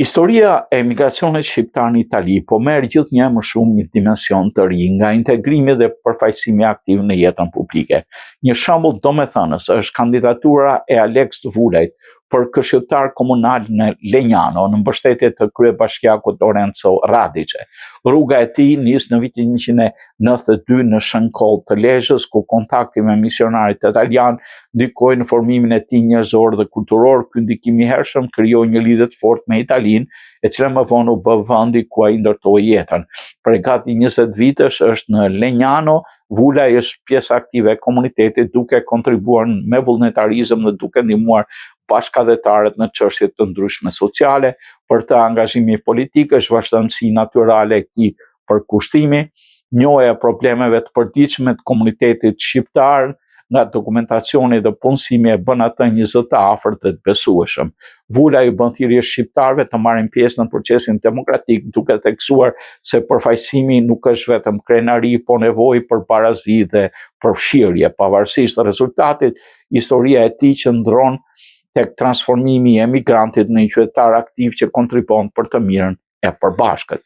Historia e emigracionit shqiptar në Itali po merr gjithnjë më shumë një dimension të ri nga integrimi dhe përfaqësimi aktiv në jetën publike. Një shembull domethënës është kandidatura e Alex Vulajt për këshilltar komunal në Legnano në mbështetje të kryebashkiakut Lorenzo Radice. Rruga e tij nis në vitin 1992 në shënkoll të Lezhës, ku kontakti me misionarit italian ndikoi në formimin e tij njerëzor dhe kulturor. Ky ndikim i hershëm krijoi një lidhje të fortë me Italinë, e cila më vonë u bë vendi ku ai ndërtoi jetën. Për gati 20 vitesh është në Legnano. Vulaj është pjesë aktive e komunitetit, duke kontribuar me vullnetarizëm dhe duke ndihmuar bashkëdhetarët në çështje të ndryshme sociale. Për të angazhimi politik është vazhdimsi natyrale e këtij përkushtimi, njohja e problemeve të përditshme të komunitetit shqiptar nga dokumentacioni dhe punësimi e bën atë një zë të afërt dhe të besueshëm. Vulaj i bën thirrje shqiptarëve të marrin pjesë në procesin demokratik, duke theksuar se përfaqësimi nuk është vetëm krenari, por nevojë për barazi dhe përfshirje. Pavarësisht rezultatit, historia e tij qëndron tek transformimi i emigrantit në një qytetar aktiv që kontribon për të mirën e përbashkët.